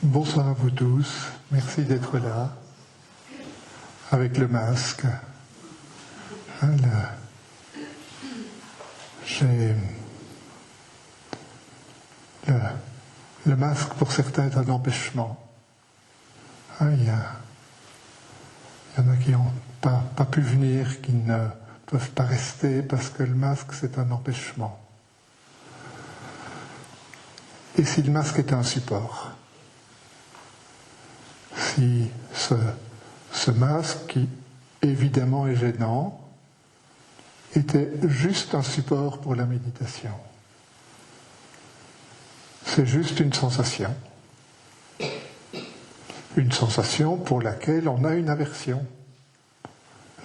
Bonsoir à vous tous, merci d'être là, avec le masque. Le masque pour certains est un empêchement. Il y en a qui n'ont pas pu venir, qui ne peuvent pas rester parce que le masque c'est un empêchement. Et si le masque était un support? Si ce masque, qui évidemment est gênant, était juste un support pour la méditation. C'est juste une sensation. Une sensation pour laquelle on a une aversion.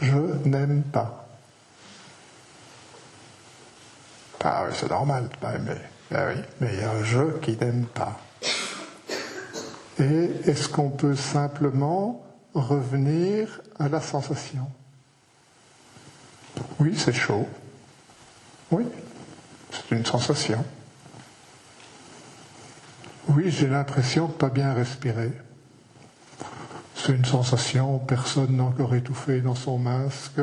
Je n'aime pas. Ah oui, c'est normal, mais il y a un je qui n'aime pas. Et est-ce qu'on peut simplement revenir à la sensation? Oui, c'est chaud. Oui, c'est une sensation. Oui, j'ai l'impression de ne pas bien respirer. C'est une sensation, personne n'a encore étouffé dans son masque,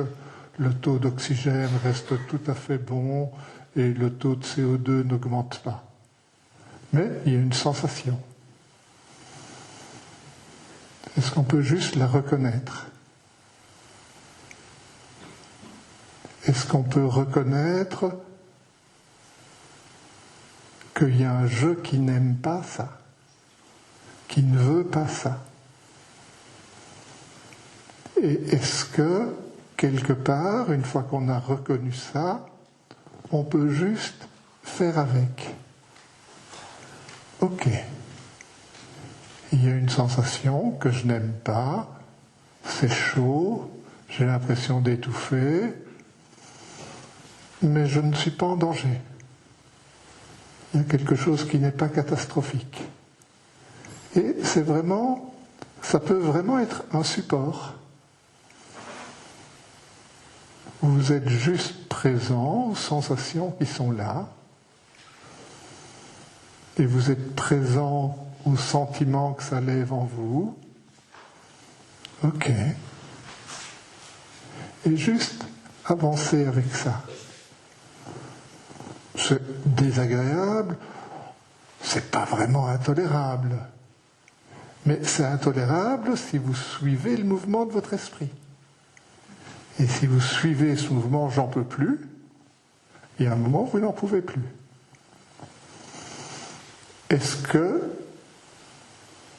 le taux d'oxygène reste tout à fait bon et le taux de CO2 n'augmente pas. Mais il y a une sensation. Est-ce qu'on peut juste la reconnaître? Est-ce qu'on peut reconnaître qu'il y a un je qui n'aime pas ça, qui ne veut pas ça? Et est-ce que, quelque part, une fois qu'on a reconnu ça, on peut juste faire avec? Ok. Il y a une sensation que je n'aime pas, c'est chaud, j'ai l'impression d'étouffer, mais je ne suis pas en danger. Il y a quelque chose qui n'est pas catastrophique. Et c'est vraiment, ça peut vraiment être un support. Vous êtes juste présent aux sensations qui sont là, et vous êtes présent aux sentiments que ça lève en vous. Ok. Et juste avancer avec ça. C'est désagréable, c'est pas vraiment intolérable. Mais c'est intolérable si vous suivez le mouvement de votre esprit. Et si vous suivez ce mouvement, j'en peux plus, il y a un moment où vous n'en pouvez plus. Est-ce que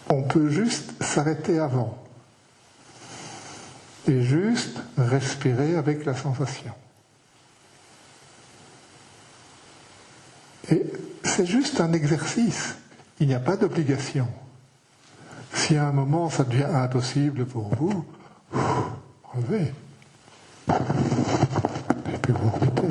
on peut juste s'arrêter avant et juste respirer avec la sensation? Et c'est juste un exercice, il n'y a pas d'obligation. Si à un moment ça devient impossible pour vous, relevez. Et puis vous quittez.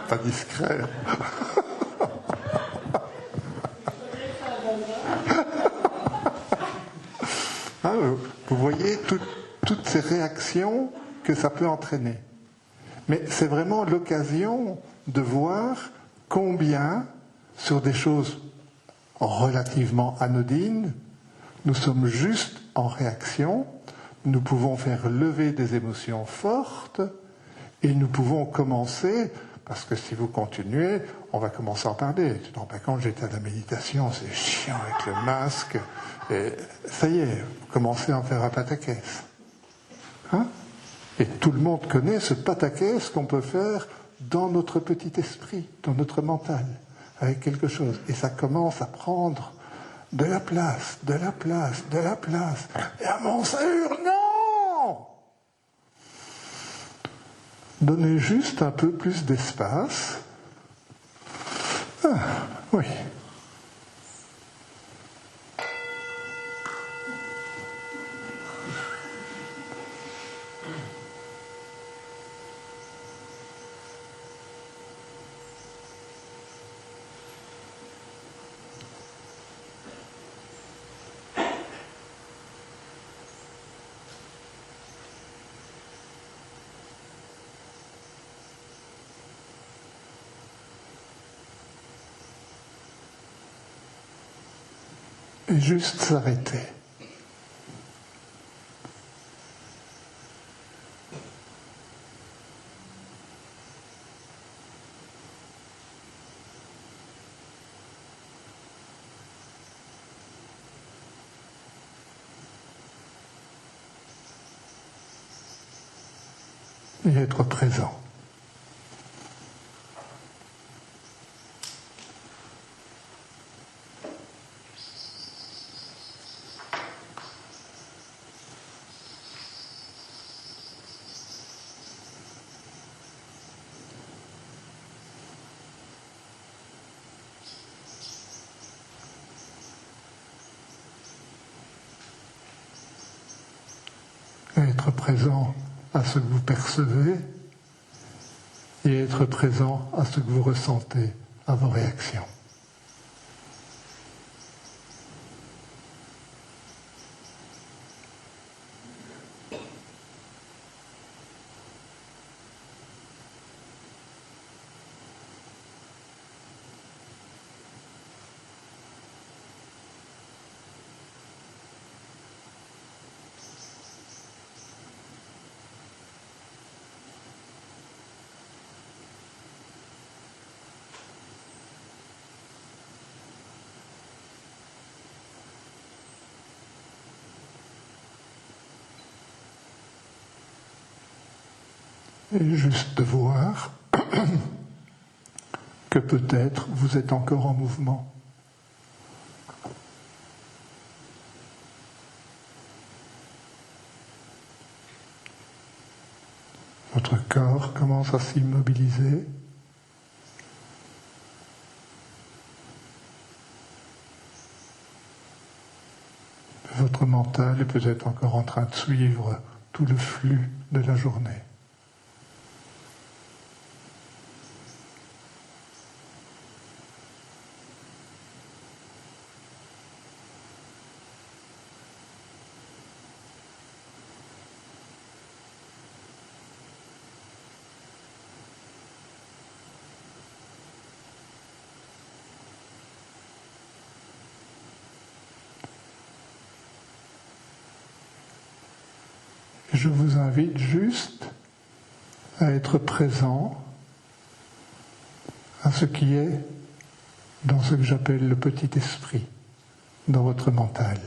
Pas discret. Vous voyez toutes ces réactions que ça peut entraîner. Mais c'est vraiment l'occasion de voir combien, sur des choses relativement anodines, nous sommes juste en réaction, nous pouvons faire lever des émotions fortes et nous pouvons commencer, parce que si vous continuez, on va commencer à en parler. Tu te rends pas compte, j'étais à la méditation, c'est chiant avec le masque, et ça y est, vous commencez à en faire un pataquès. Hein? Et tout le monde connaît ce pataquès qu'on peut faire dans notre petit esprit, dans notre mental, avec quelque chose. Et ça commence à prendre de la place, de la place, de la place. Et à mon sûr, non! Donnez juste un peu plus d'espace. Ah, oui. Et juste s'arrêter. Et être présent. Être présent à ce que vous percevez et être présent à ce que vous ressentez, à vos réactions. Et juste de voir que peut-être vous êtes encore en mouvement. Votre corps commence à s'immobiliser. Votre mental est peut-être encore en train de suivre tout le flux de la journée. Je vous invite juste à être présent à ce qui est dans ce que j'appelle le petit esprit, dans votre mental.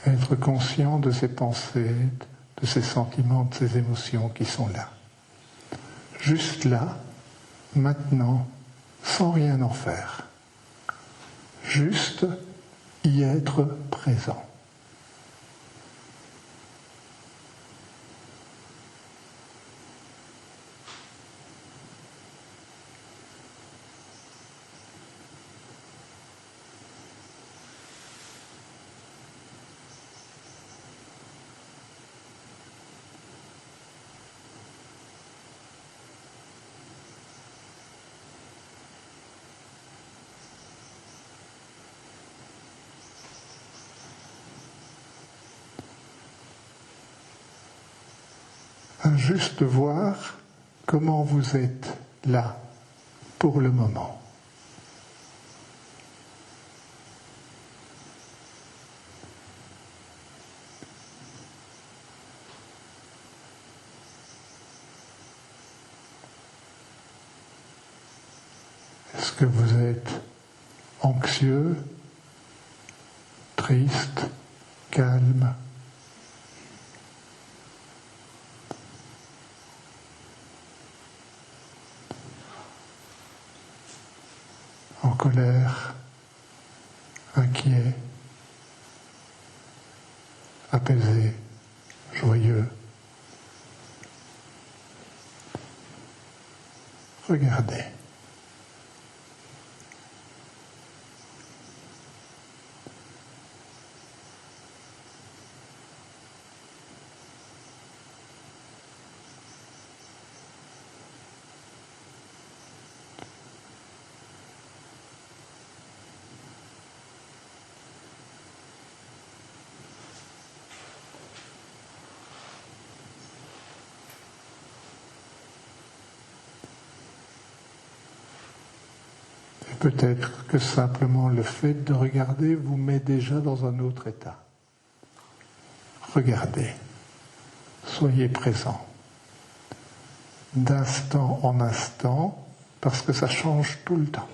Être conscient de ces pensées, de ces sentiments, de ces émotions qui sont là. Juste là, maintenant, sans rien en faire. Juste y être présent. À juste voir comment vous êtes là pour le moment. Est-ce que vous êtes anxieux, triste, calme ? En colère, inquiet, apaisé, joyeux. Regardez. Peut-être que simplement le fait de regarder vous met déjà dans un autre état. Regardez, soyez présent, d'instant en instant, parce que ça change tout le temps.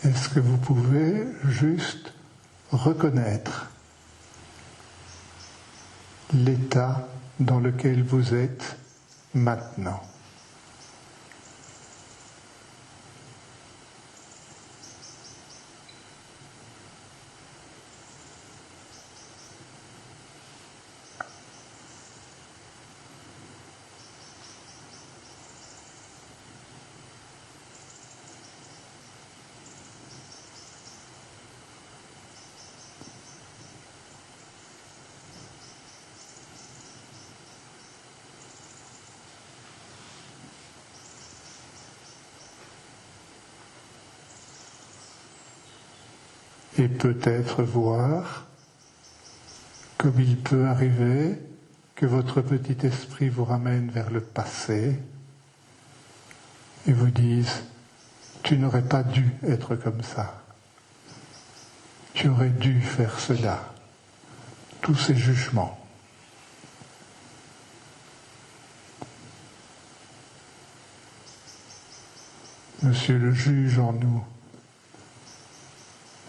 Est-ce que vous pouvez juste reconnaître l'état dans lequel vous êtes maintenant? Et peut-être voir comme il peut arriver que votre petit esprit vous ramène vers le passé et vous dise « Tu n'aurais pas dû être comme ça. Tu aurais dû faire cela. » Tous ces jugements. Monsieur le juge en nous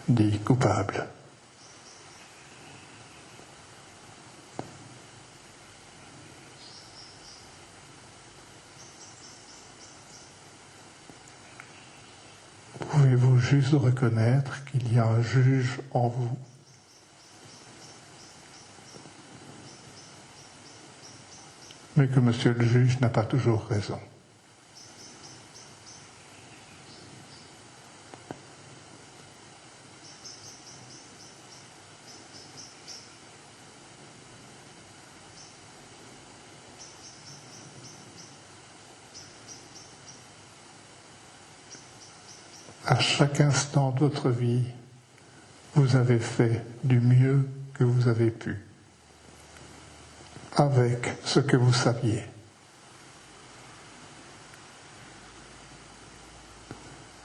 dit coupable. Pouvez-vous juste reconnaître qu'il y a un juge en vous? Mais que monsieur le juge n'a pas toujours raison. À chaque instant de votre vie, vous avez fait du mieux que vous avez pu, avec ce que vous saviez.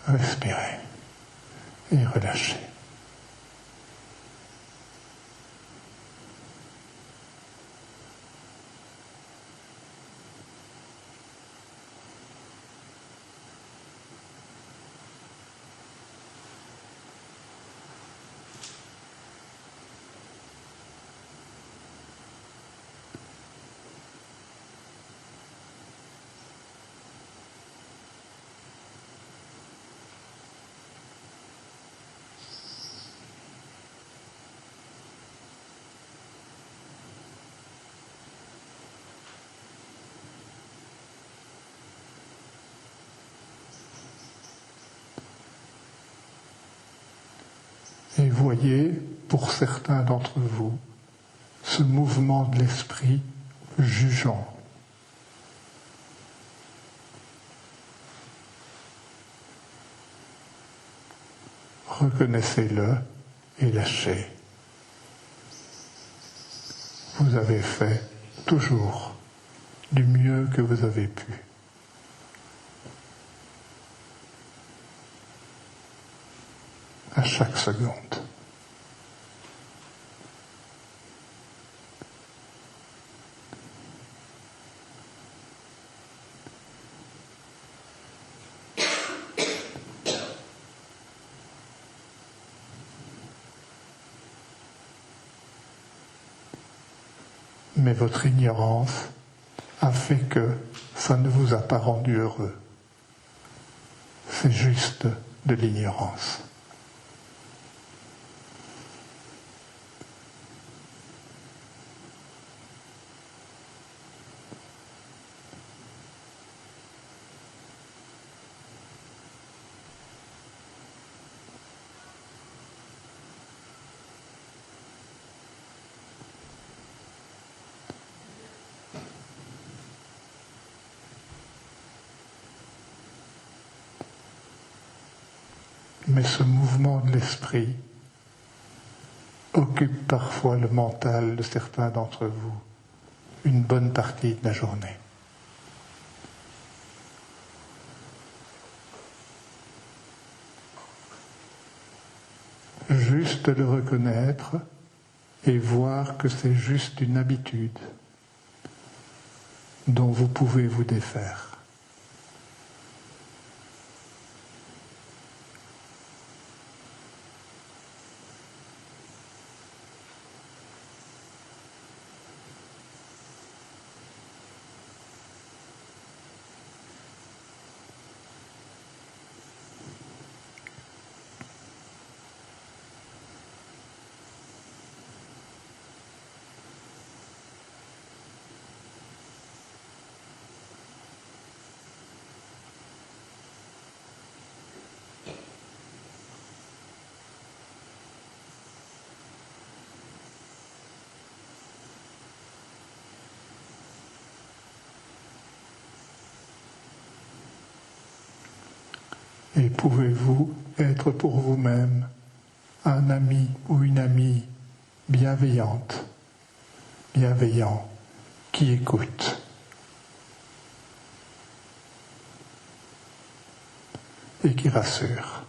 Respirez et relâchez. Et voyez, pour certains d'entre vous, ce mouvement de l'esprit jugeant. Reconnaissez-le et lâchez. Vous avez fait toujours du mieux que vous avez pu. À chaque seconde. Mais votre ignorance a fait que ça ne vous a pas rendu heureux. C'est juste de l'ignorance. mais ce mouvement de l'esprit occupe parfois le mental de certains d'entre vous une bonne partie de la journée. Juste le reconnaître et voir que c'est juste une habitude dont vous pouvez vous défaire. Et pouvez-vous être pour vous-même un ami ou une amie bienveillante, bienveillant, qui écoute et qui rassure.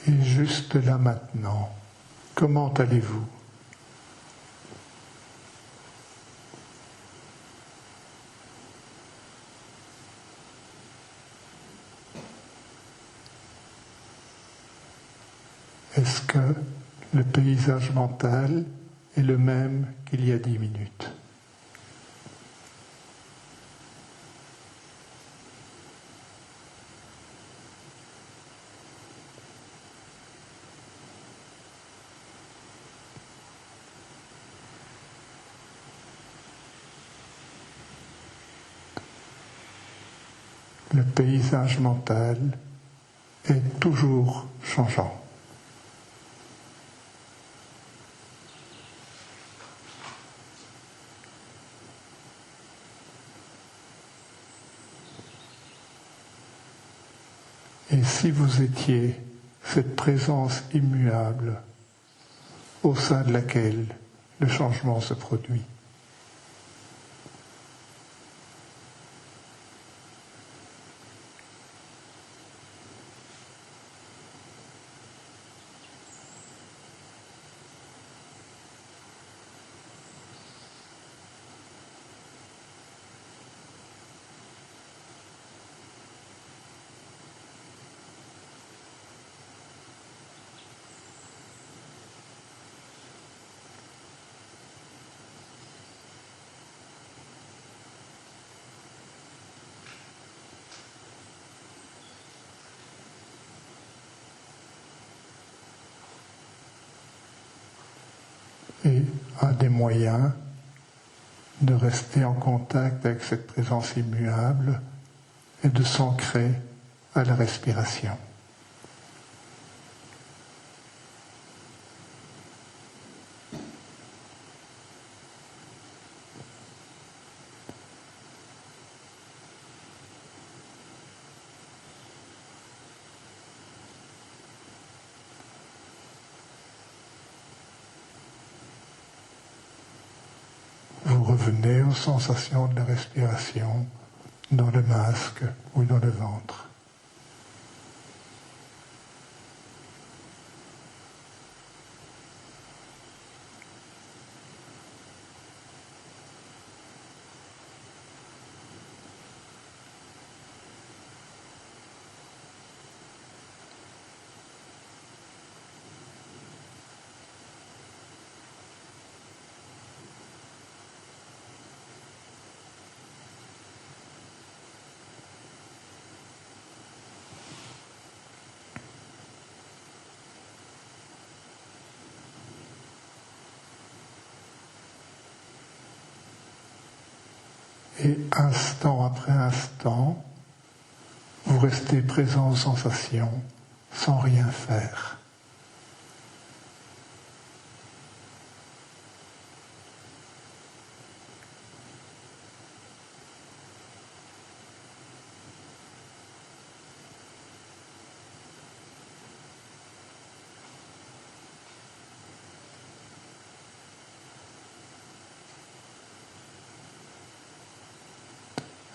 Et juste là maintenant, comment allez-vous ? Est-ce que le paysage mental est le même qu'il y a 10 minutes ? Le paysage mental est toujours changeant. Et si vous étiez cette présence immuable au sein de laquelle le changement se produit ? Et un des moyens de rester en contact avec cette présence immuable est de s'ancrer à la respiration. Vous revenez aux sensations de la respiration dans le masque ou dans le ventre. Et instant après instant, vous restez présent aux sensations sans rien faire.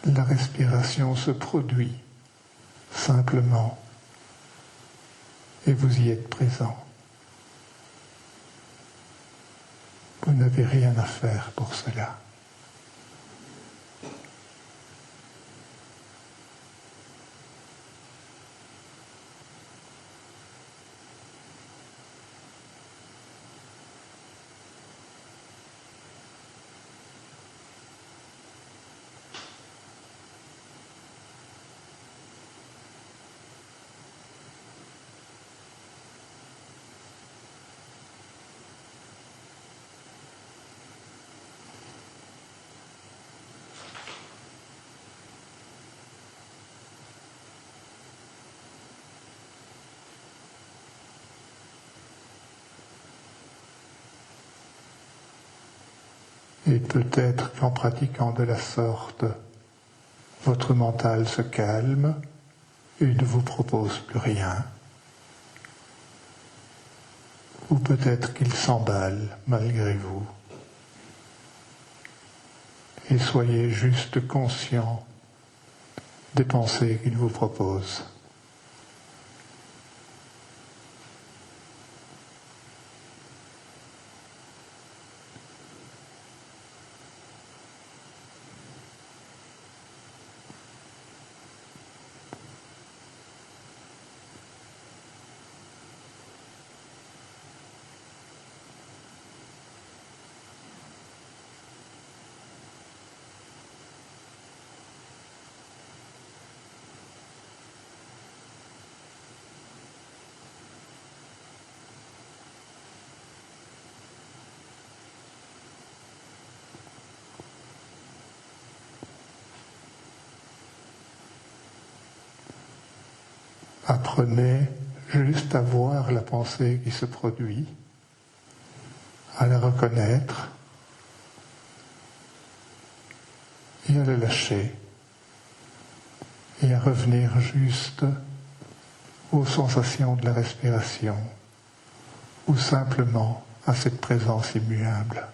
La respiration se produit simplement et vous y êtes présent. Vous n'avez rien à faire pour cela. Et peut-être qu'en pratiquant de la sorte, votre mental se calme et ne vous propose plus rien. Ou peut-être qu'il s'emballe malgré vous. Et soyez juste conscient des pensées qu'il vous propose. Apprenez juste à voir la pensée qui se produit, à la reconnaître et à la lâcher et à revenir juste aux sensations de la respiration ou simplement à cette présence immuable.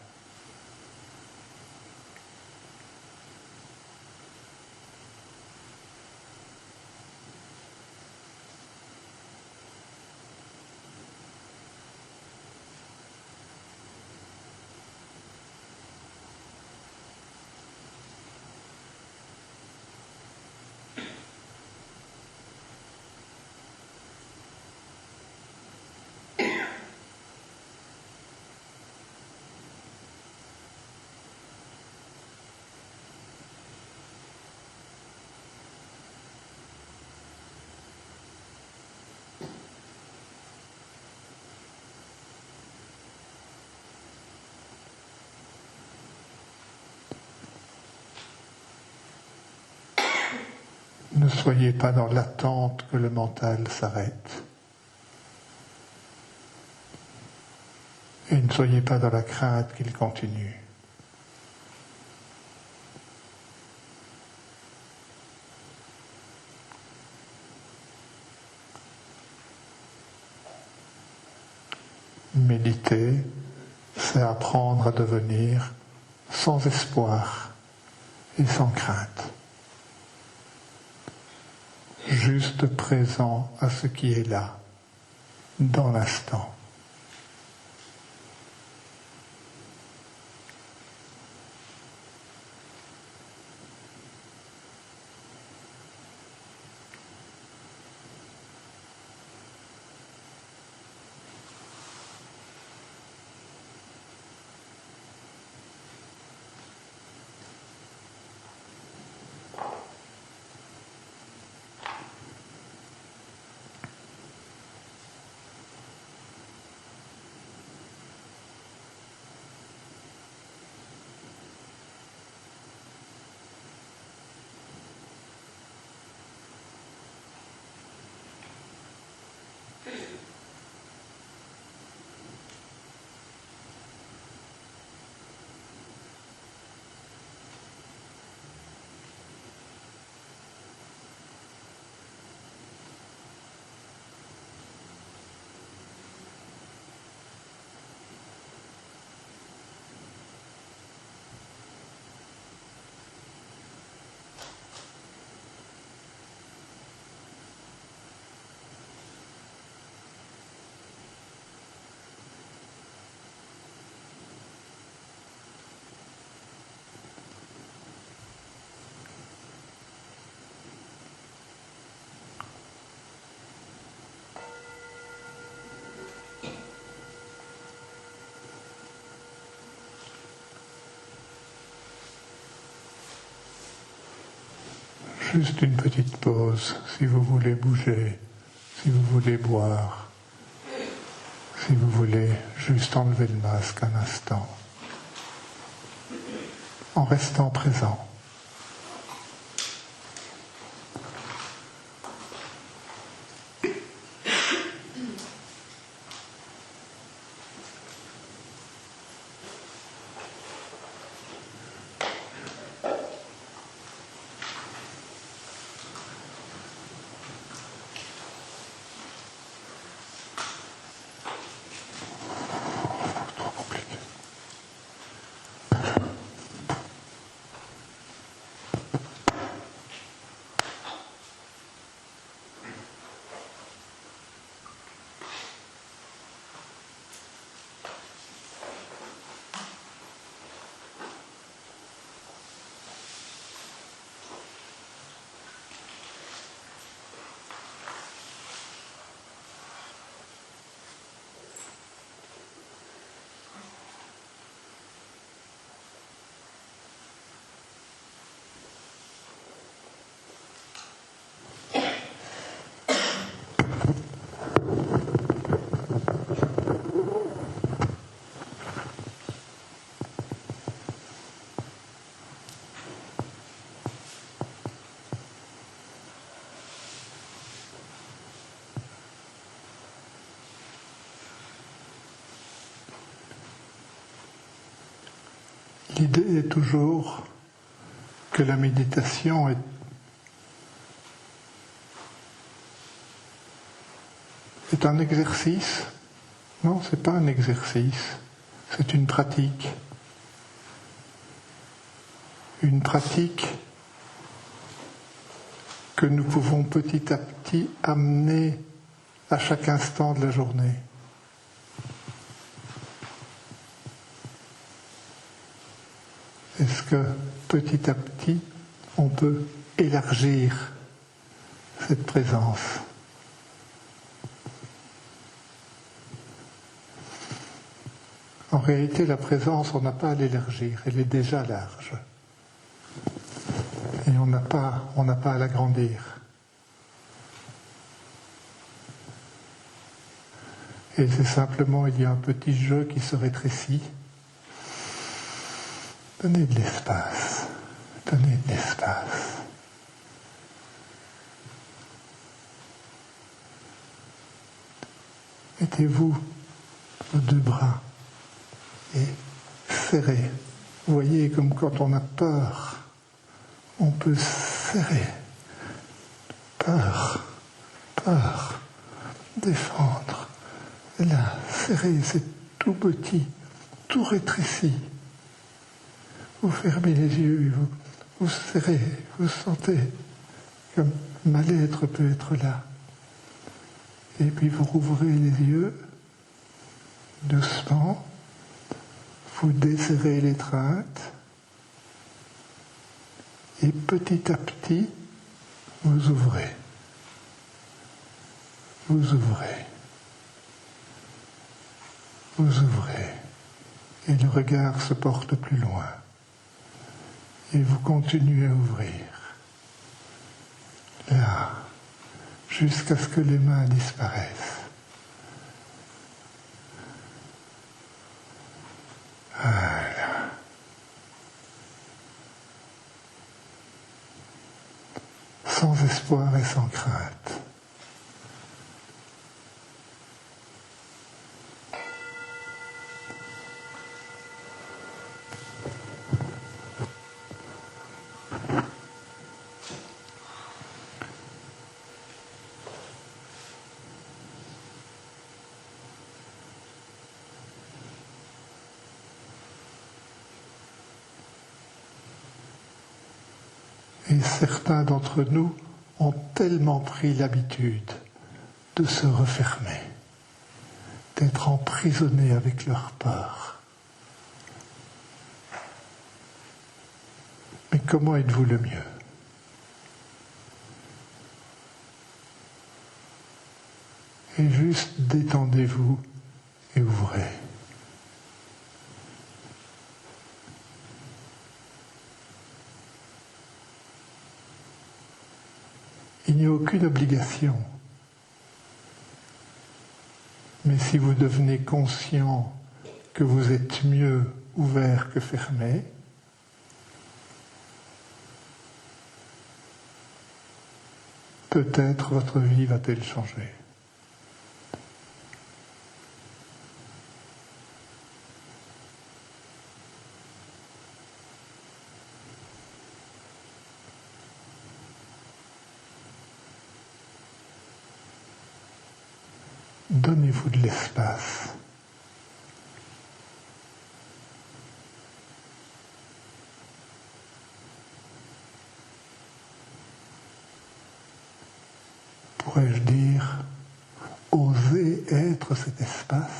Ne soyez pas dans l'attente que le mental s'arrête. Et ne soyez pas dans la crainte qu'il continue. Méditer, c'est apprendre à devenir sans espoir et sans crainte. Juste présent à ce qui est là, dans l'instant. Juste une petite pause, si vous voulez bouger, si vous voulez boire, si vous voulez juste enlever le masque un instant, en restant présent. L'idée est toujours que la méditation est un exercice. Non, ce n'est pas un exercice, c'est une pratique. Une pratique que nous pouvons petit à petit amener à chaque instant de la journée. Est-ce que petit à petit, on peut élargir cette présence? En réalité, la présence, on n'a pas à l'élargir, elle est déjà large. Et on n'a pas à l'agrandir. Et c'est simplement, il y a un petit jeu qui se rétrécit. Donnez de l'espace, donnez de l'espace. Mettez-vous vos deux bras et serrez. Vous voyez, comme quand on a peur, on peut serrer. Peur, défendre. Et là, serrer, c'est tout petit, tout rétréci. Vous fermez les yeux, vous serrez, vous sentez comme mal-être peut être là. Et puis vous rouvrez les yeux, doucement, vous desserrez l'étreinte, et petit à petit, vous ouvrez. Vous ouvrez. Vous ouvrez. Et le regard se porte plus loin. Et vous continuez à ouvrir. Là, jusqu'à ce que les mains disparaissent. Voilà. Sans espoir et sans crainte. Et certains d'entre nous ont tellement pris l'habitude de se refermer, d'être emprisonnés avec leur peur. Mais comment êtes-vous le mieux? Et juste détendez-vous et ouvrez. Il n'y a aucune obligation. Mais si vous devenez conscient que vous êtes mieux ouvert que fermé, peut-être votre vie va-t-elle changer. Donnez-vous de l'espace. Pourrais-je dire, osez être cet espace?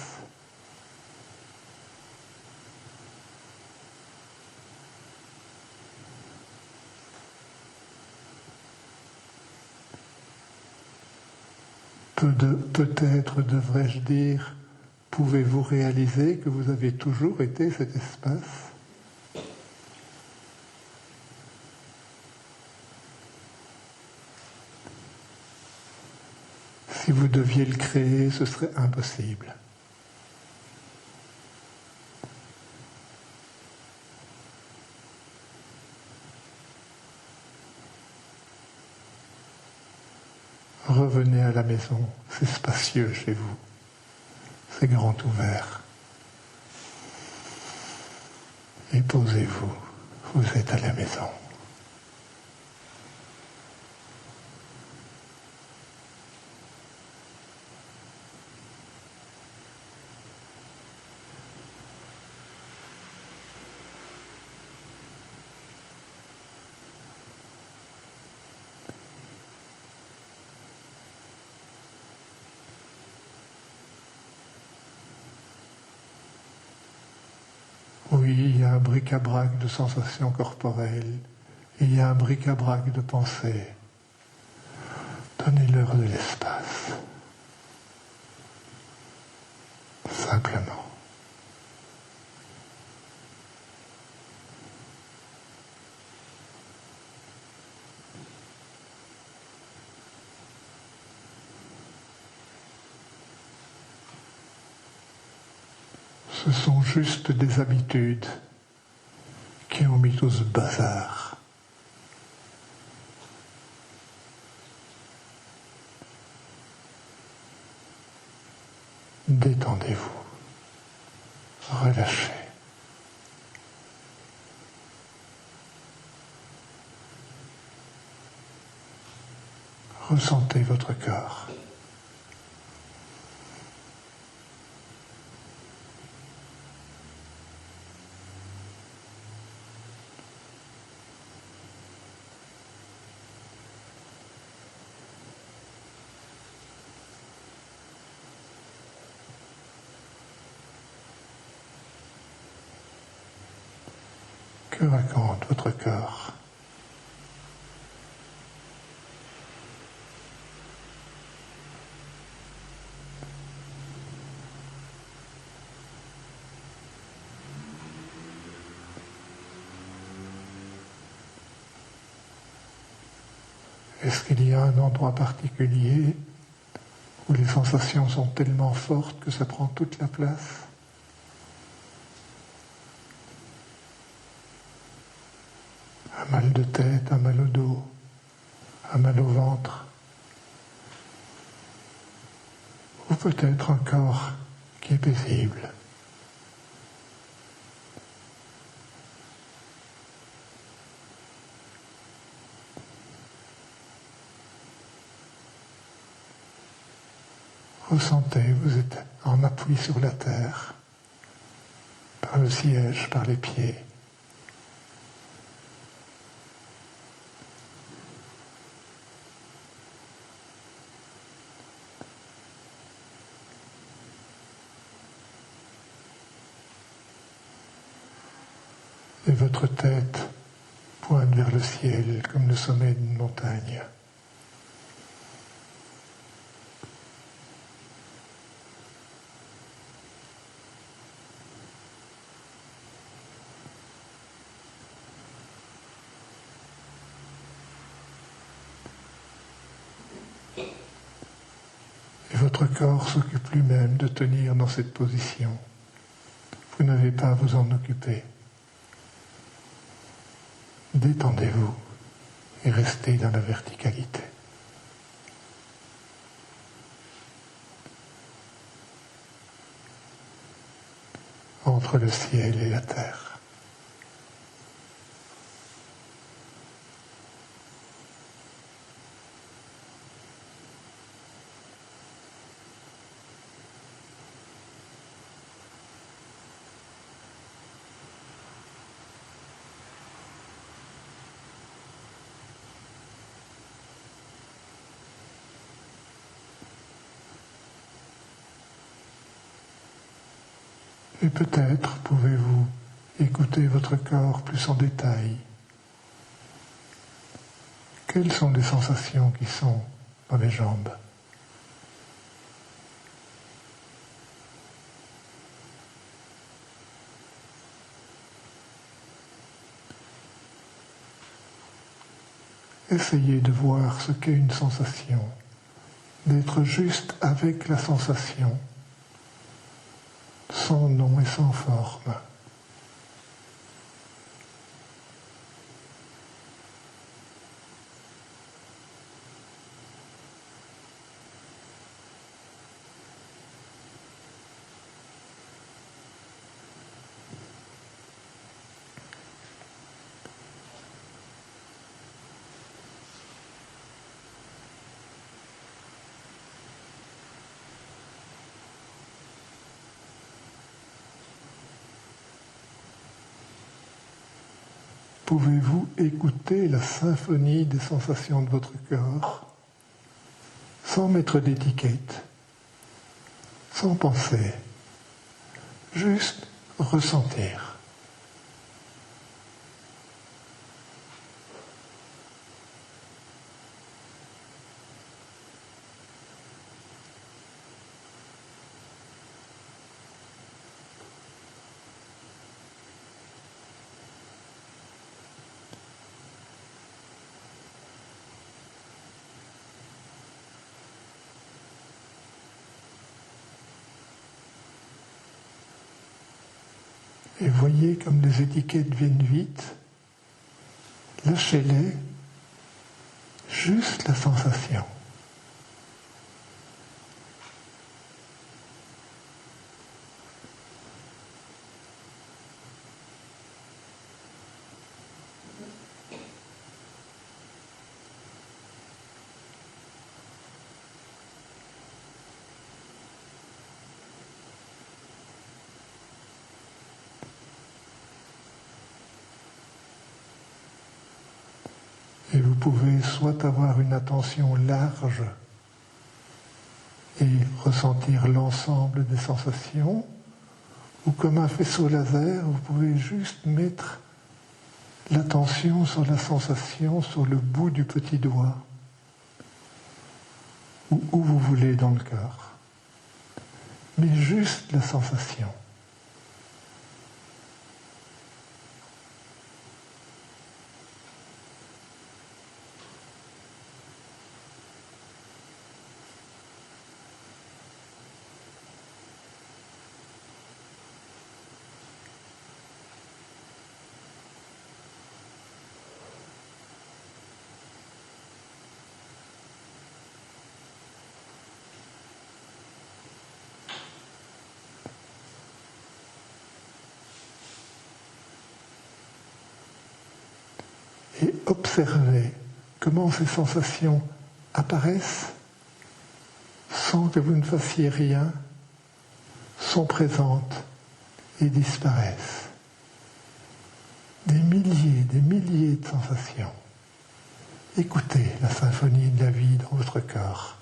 Peut-être devrais-je dire, pouvez-vous réaliser que vous avez toujours été cet espace? Si vous deviez le créer, ce serait impossible. Revenez à la maison, c'est spacieux chez vous, c'est grand ouvert. Et posez-vous, vous êtes à la maison. Oui, il y a un bric-à-brac de sensations corporelles, il y a un bric-à-brac de pensées. Donnez-leur de l'espace. Simplement. Ce sont juste des habitudes qui ont mis tout ce bazar. Détendez-vous, relâchez. Ressentez votre corps. Que raconte votre corps? Est-ce qu'il y a un endroit particulier où les sensations sont tellement fortes que ça prend toute la place? Un mal de tête, un mal au dos, un mal au ventre, ou peut-être un corps qui est paisible. Ressentez, vous êtes en appui sur la terre, par le siège, par les pieds. Et votre tête pointe vers le ciel comme le sommet d'une montagne. Votre corps s'occupe lui-même de tenir dans cette position. Vous n'avez pas à vous en occuper. Détendez-vous et restez dans la verticalité. Entre le ciel et la terre. Et peut-être pouvez-vous écouter votre corps plus en détail. Quelles sont les sensations qui sont dans les jambes? Essayez de voir ce qu'est une sensation, d'être juste avec la sensation, sans nom et sans forme. Pouvez-vous écouter la symphonie des sensations de votre corps sans mettre d'étiquette, sans penser, juste ressentir. Et voyez comme les étiquettes viennent vite, lâchez-les, juste la sensation. Et vous pouvez soit avoir une attention large et ressentir l'ensemble des sensations, ou comme un faisceau laser, vous pouvez juste mettre l'attention sur la sensation, sur le bout du petit doigt, ou où vous voulez dans le corps. Mais juste la sensation. Et observez comment ces sensations apparaissent sans que vous ne fassiez rien, sont présentes et disparaissent. Des milliers de sensations. Écoutez la symphonie de la vie dans votre corps.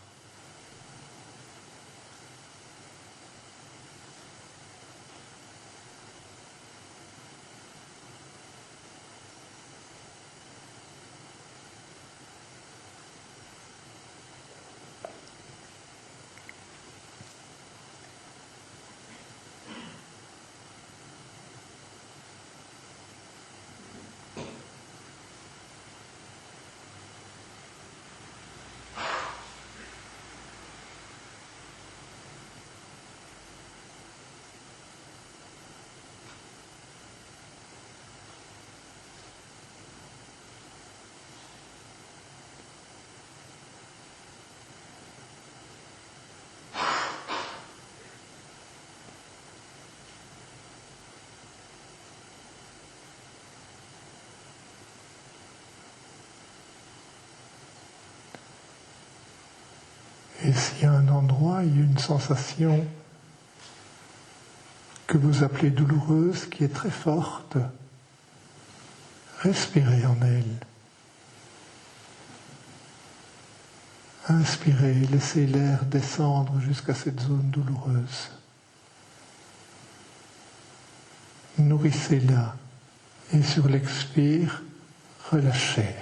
Et s'il y a un endroit, il y a une sensation que vous appelez douloureuse, qui est très forte, respirez en elle. Inspirez, laissez l'air descendre jusqu'à cette zone douloureuse. Nourrissez-la et sur l'expire, relâchez.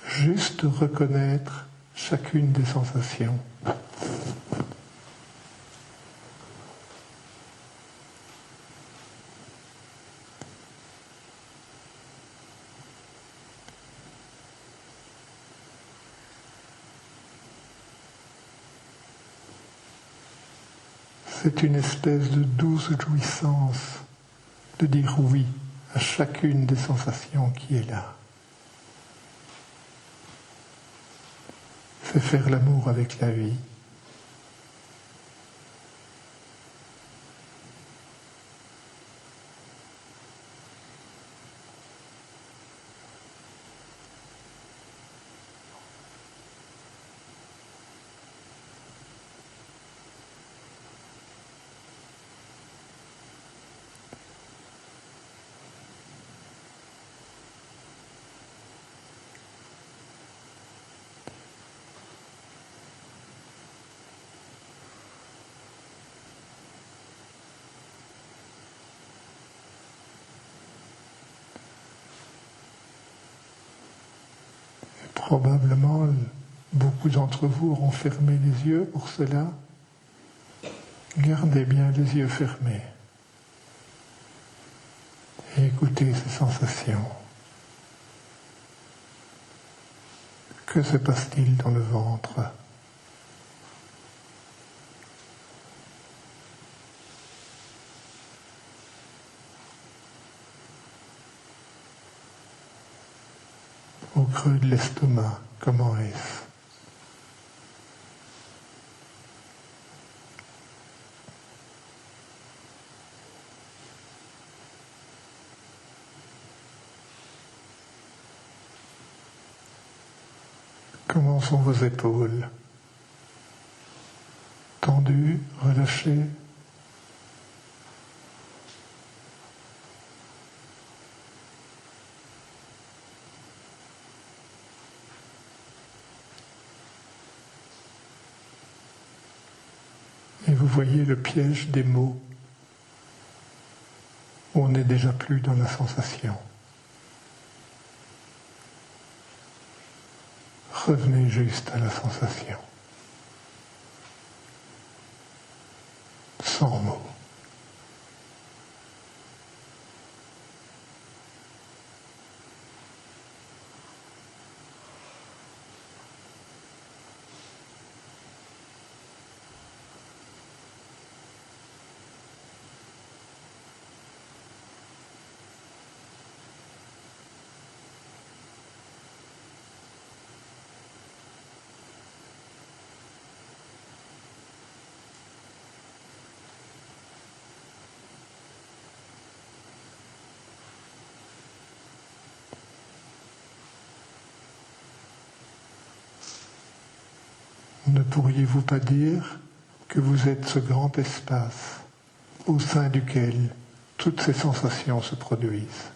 Juste reconnaître chacune des sensations. C'est une espèce de douce jouissance de dire oui à chacune des sensations qui est là. C'est faire l'amour avec la vie. Probablement, beaucoup d'entre vous auront fermé les yeux pour cela. Gardez bien les yeux fermés et écoutez ces sensations. Que se passe-t-il dans le ventre ? Au creux de l'estomac, comment est-ce ? Comment sont vos épaules ? Tendues, relâchées ? Et vous voyez le piège des mots. On n'est déjà plus dans la sensation. Revenez juste à la sensation. Sans mots. Ne pourriez-vous pas dire que vous êtes ce grand espace au sein duquel toutes ces sensations se produisent ?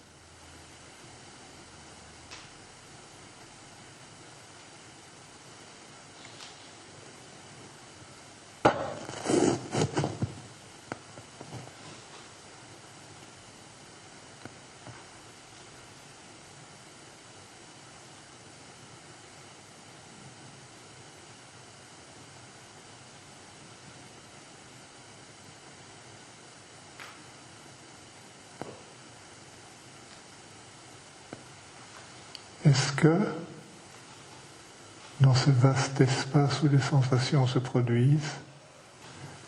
Est-ce que, dans ce vaste espace où les sensations se produisent,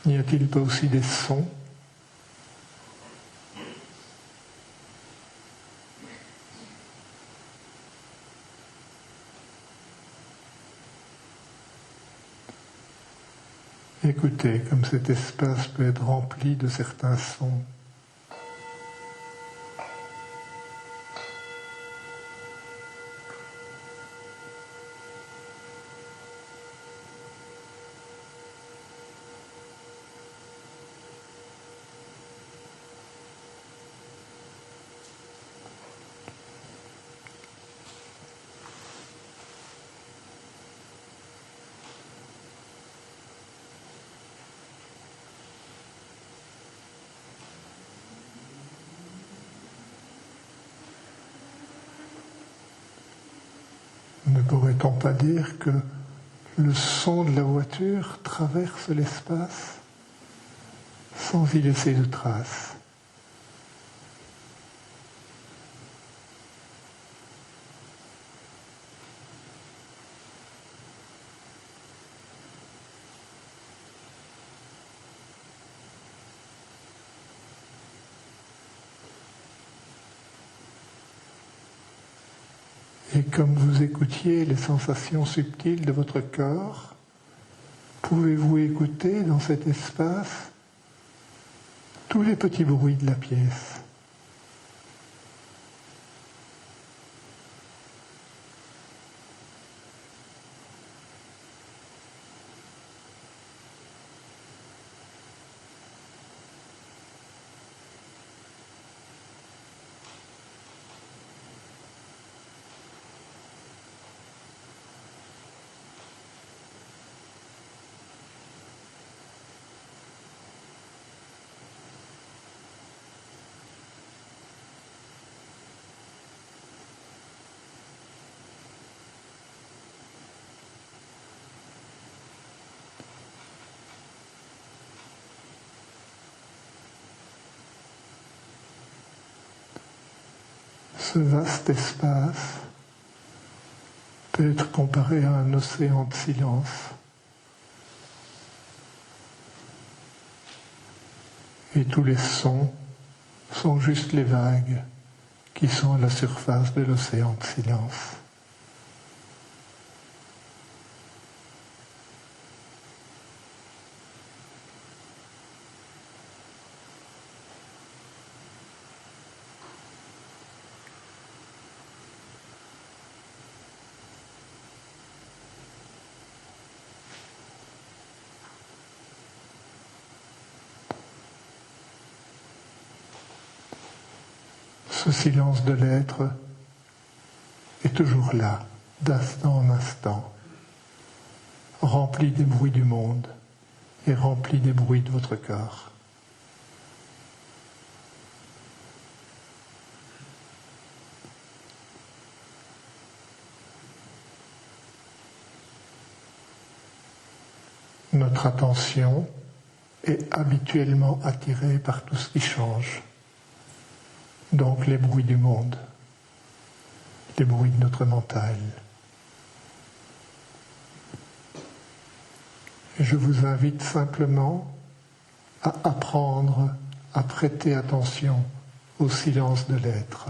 n'y a-t-il pas aussi des sons ? Écoutez comme cet espace peut être rempli de certains sons. Ne pourrait-on pas dire que le son de la voiture traverse l'espace sans y laisser de traces? Et comme vous écoutiez les sensations subtiles de votre corps, pouvez-vous écouter dans cet espace tous les petits bruits de la pièce? Ce vaste espace peut être comparé à un océan de silence. Et tous les sons sont juste les vagues qui sont à la surface de l'océan de silence. Ce silence de l'être est toujours là, d'instant en instant, rempli des bruits du monde et rempli des bruits de votre corps. Notre attention est habituellement attirée par tout ce qui change. Donc les bruits du monde, les bruits de notre mental. Et je vous invite simplement à apprendre à prêter attention au silence de l'être.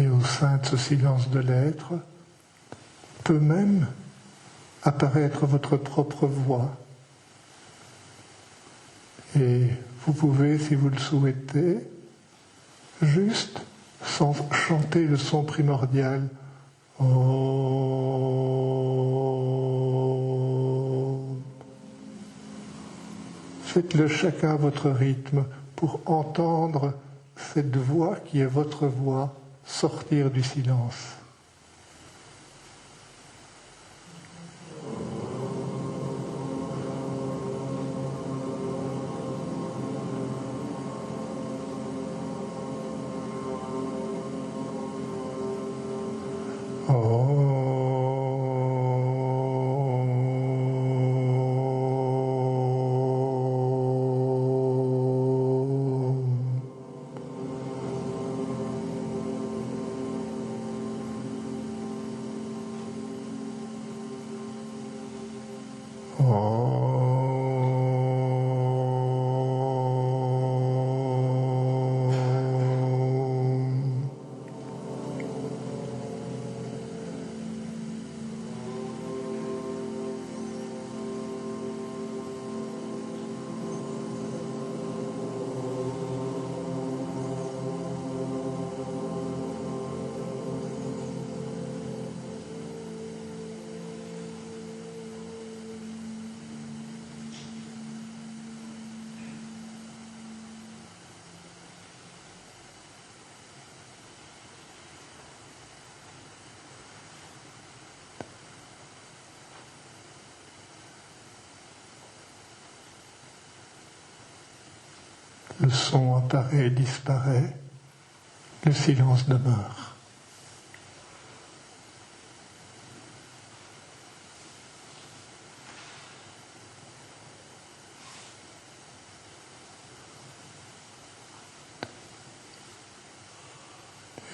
Et au sein de ce silence de l'être, peut même apparaître votre propre voix. Et vous pouvez, si vous le souhaitez, juste sans chanter le son primordial. Faites-le chacun à votre rythme pour entendre cette voix qui est votre voix sortir du silence. Le son apparaît et disparaît, le silence demeure.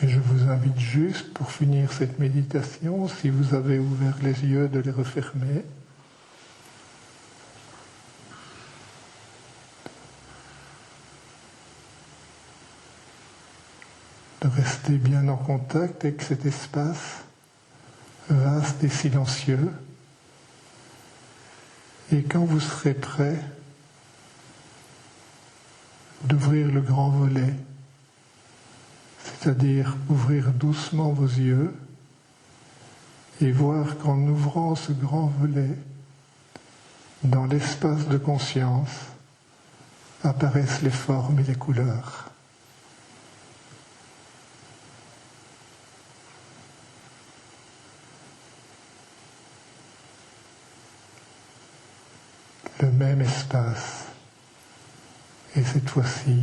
Et je vous invite juste, pour finir cette méditation, si vous avez ouvert les yeux, de les refermer. De rester bien en contact avec cet espace vaste et silencieux. Et quand vous serez prêt, d'ouvrir le grand volet, c'est-à-dire ouvrir doucement vos yeux et voir qu'en ouvrant ce grand volet, dans l'espace de conscience, apparaissent les formes et les couleurs. Le même espace, et cette fois-ci,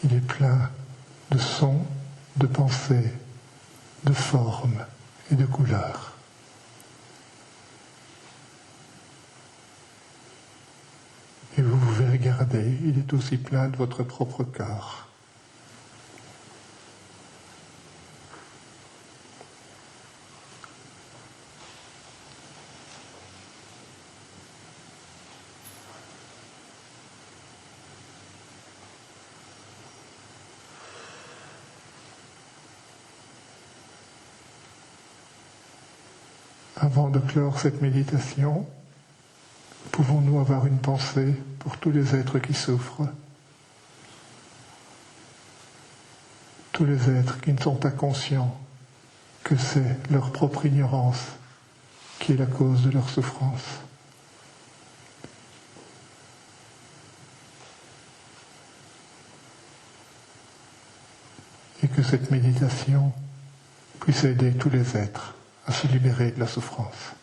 il est plein de sons, de pensées, de formes et de couleurs. Et vous pouvez regarder, il est aussi plein de votre propre corps. Avant de clore cette méditation, pouvons-nous avoir une pensée pour tous les êtres qui souffrent, tous les êtres qui ne sont pas conscients que c'est leur propre ignorance qui est la cause de leur souffrance. Et que cette méditation puisse aider tous les êtres à se libérer de la souffrance.